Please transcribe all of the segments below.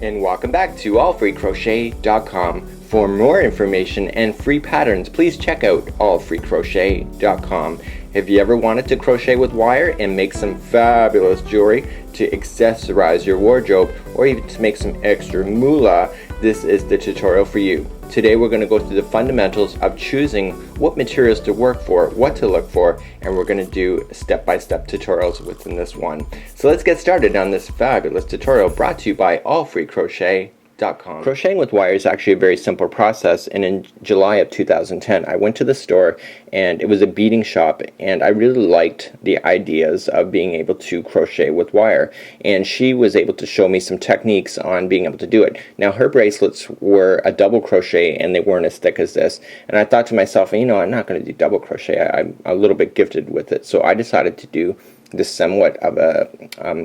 And welcome back to allfreecrochet.com. For more information and free patterns, please check out allfreecrochet.com. Have you ever wanted to crochet with wire and make some fabulous jewelry to accessorize your wardrobe, or even to make some extra moolah? This is the tutorial for you. Today we're going to go through the fundamentals of choosing what materials to work for, what to look for, and we're going to do step-by-step tutorials within this one. So let's get started on this fabulous tutorial brought to you by allfreecrochet.com. Crocheting with wire is actually a very simple process, and in July of 2010 I went to the store, and it was a beading shop, and I really liked the ideas of being able to crochet with wire, and she was able to show me some techniques on being able to do it. Now her bracelets were a double crochet and they weren't as thick as this, and I thought to myself, you know, I'm not going to do double crochet. I'm a little bit gifted with it, so I decided to do this somewhat of a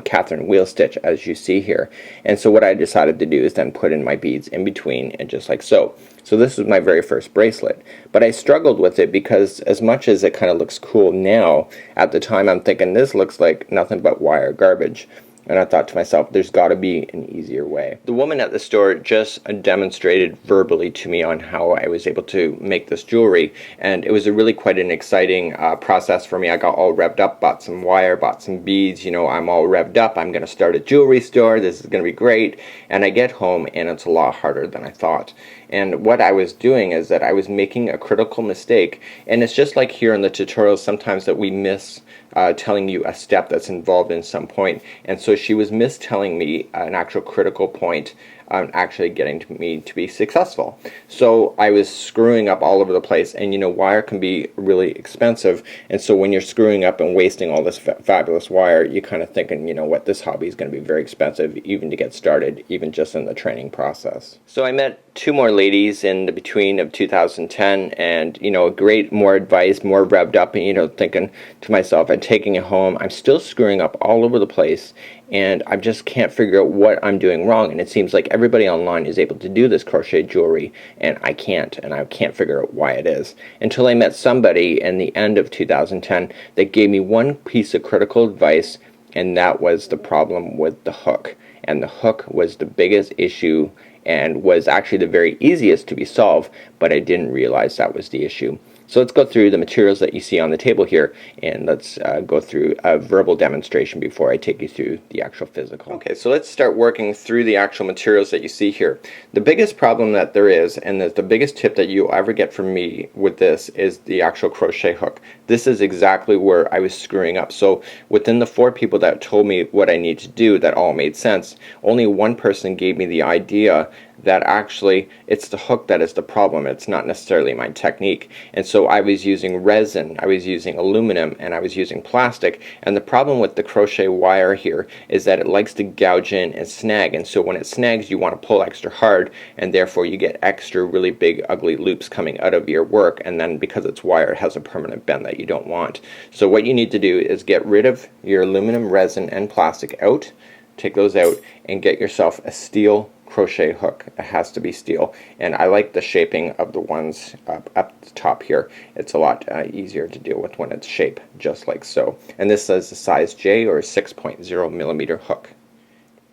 Catherine wheel stitch, as you see here. And so what I decided to do is then put in my beads in between, and just like so. So this was my very first bracelet, but I struggled with it because as much as it kind of looks cool now, at the time I'm thinking this looks like nothing but wire garbage. And I thought to myself, there's got to be an easier way. The woman at the store just demonstrated verbally to me on how I was able to make this jewelry, and it was really quite an exciting process for me. I got all revved up, bought some wire, bought some beads. You know, I'm all revved up. I'm going to start a jewelry store. This is going to be great. And I get home, and it's a lot harder than I thought. And what I was doing is that I was making a critical mistake, and it's just like here in the tutorials sometimes that we miss telling you a step that's involved in some point, and so she was mistelling me an actual critical point on actually getting me to be successful. So I was screwing up all over the place, and you know, wire can be really expensive, and so when you're screwing up and wasting all this fabulous wire, you're kind of thinking, you know what, this hobby is going to be very expensive even to get started, even just in the training process. So I met two more ladies in the between of 2010, and you know, great, more advice, more revved up, and you know, thinking to myself and taking it home, I'm still screwing up all over the place, and I just can't figure out what I'm doing wrong. And it seems like everybody online is able to do this crochet jewelry, and I can't figure out why it is, until I met somebody in the end of 2010 that gave me one piece of critical advice, and that was the problem with the hook. And the hook was the biggest issue and was actually the very easiest to be solved, but I didn't realize that was the issue. So let's go through the materials that you see on the table here, and let's go through a verbal demonstration before I take you through the actual physical. Okay, so let's start working through the actual materials that you see here. The biggest problem that there is, and the biggest tip that you'll ever get from me with this, is the actual crochet hook. This is exactly where I was screwing up. So within the 4 people that told me what I need to do that all made sense, only one person gave me the idea that actually it's the hook that is the problem. It's not necessarily my technique. And so I was using resin, I was using aluminum, and I was using plastic. And the problem with the crochet wire here is that it likes to gouge in and snag. And so when it snags, you want to pull extra hard, and therefore you get extra really big ugly loops coming out of your work. And then because it's wire, it has a permanent bend that you don't want. So what you need to do is get rid of your aluminum, resin, and plastic out. Take those out and get yourself a steel crochet hook. It has to be steel, and I like the shaping of the ones up the top here. It's a lot easier to deal with when it's shaped just like so. And this is a size J, or a 6.0 millimeter hook.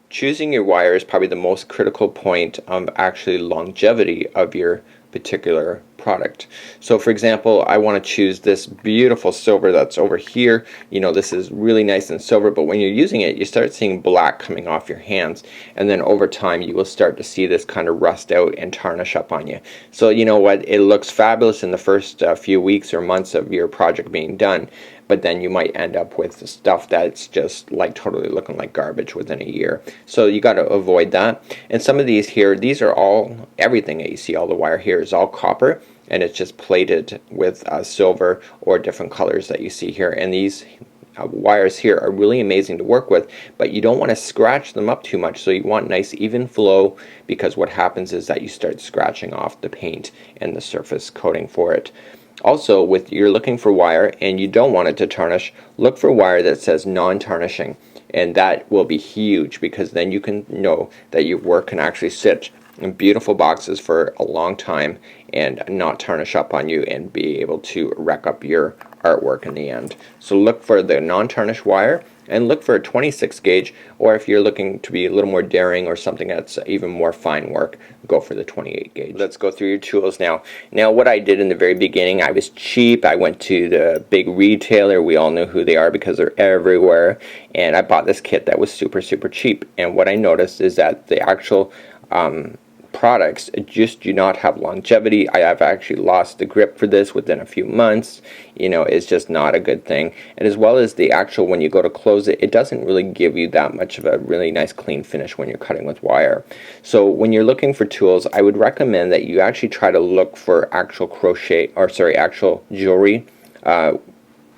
Choosing your wire is probably the most critical point of actually longevity of your particular product. So for example, I want to choose this beautiful silver that's over here. You know, this is really nice and silver, but when you're using it, you start seeing black coming off your hands, and then over time you will start to see this kind of rust out and tarnish up on you. So you know what, it looks fabulous in the first few weeks or months of your project being done, but then you might end up with stuff that's just like totally looking like garbage within a year. So you got to avoid that. And some of these here, these are all, everything that you see, all the wire here is all copper, and it's just plated with silver or different colors that you see here. And these wires here are really amazing to work with, but you don't want to scratch them up too much. So you want nice even flow, because what happens is that you start scratching off the paint and the surface coating for it. Also, with you're looking for wire and you don't want it to tarnish, look for wire that says non-tarnishing, and that will be huge, because then you can know that your work can actually sit in beautiful boxes for a long time and not tarnish up on you and be able to wreck up your artwork in the end. So look for the non-tarnished wire, and look for a 26 gauge, or if you're looking to be a little more daring or something that's even more fine work, go for the 28 gauge. Let's go through your tools now. Now what I did in the very beginning, I was cheap. I went to the big retailer. We all know who they are because they're everywhere, and I bought this kit that was super cheap. And what I noticed is that the actual products just do not have longevity. I have actually lost the grip for this within a few months. You know, it's just not a good thing. And as well as the actual, when you go to close it, it doesn't really give you that much of a really nice clean finish when you're cutting with wire. So when you're looking for tools, I would recommend that you actually try to look for actual crochet, or sorry, actual jewelry,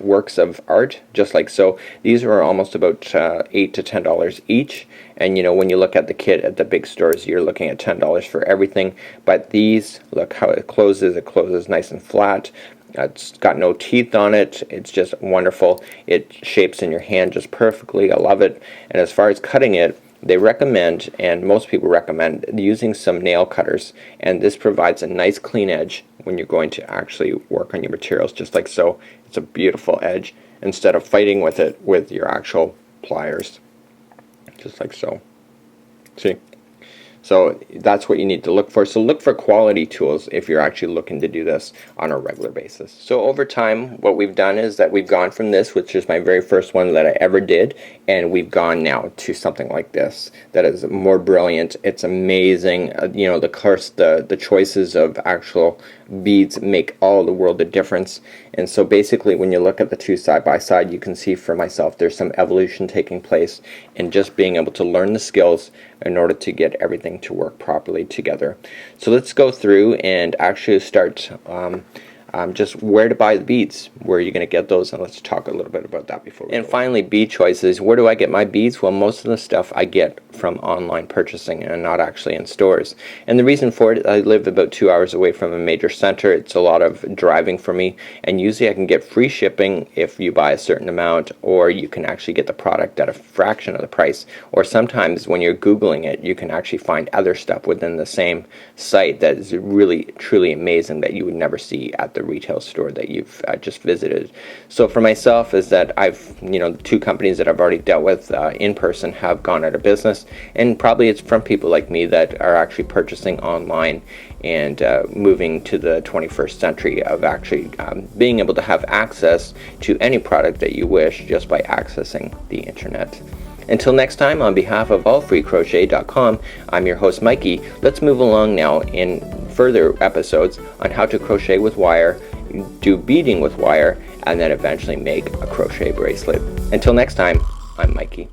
works of art, just like so. These are almost about $8 to $10 each, and you know, when you look at the kit at the big stores, you're looking at $10 for everything. But these, look how it closes nice and flat. It's got no teeth on it. It's just wonderful. It shapes in your hand just perfectly. I love it. And as far as cutting it, they recommend, and most people recommend, using some nail cutters, and this provides a nice clean edge when you're going to actually work on your materials, just like so. It's a beautiful edge instead of fighting with it with your actual pliers, just like so. See? So that's what you need to look for. So look for quality tools if you're actually looking to do this on a regular basis. So over time, what we've done is that we've gone from this, which is my very first one that I ever did, and we've gone now to something like this that is more brilliant. It's amazing. You know, the choices of actual beads make all the world of difference. And so basically, when you look at the two side by side, you can see for myself there's some evolution taking place in just being able to learn the skills in order to get everything to work properly together. So let's go through and actually start just where to buy the beads, where you're going to get those, and let's talk a little bit about that before we go. Finally, bead choices. Where do I get my beads? Well, most of the stuff I get from online purchasing and not actually in stores. And the reason for it, I live about 2 hours away from a major center. It's a lot of driving for me, and usually I can get free shipping if you buy a certain amount, or you can actually get the product at a fraction of the price. Or sometimes when you're Googling it, you can actually find other stuff within the same site that is really truly amazing that you would never see at the retail store that you've just visited. So for myself is that I've, you know, 2 companies that I've already dealt with in person have gone out of business, and probably it's from people like me that are actually purchasing online and moving to the 21st century of actually being able to have access to any product that you wish just by accessing the internet. Until next time, on behalf of allfreecrochet.com, I'm your host Mikey. Let's move along now in further episodes on how to crochet with wire, do beading with wire, and then eventually make a crochet bracelet. Until next time, I'm Mikey.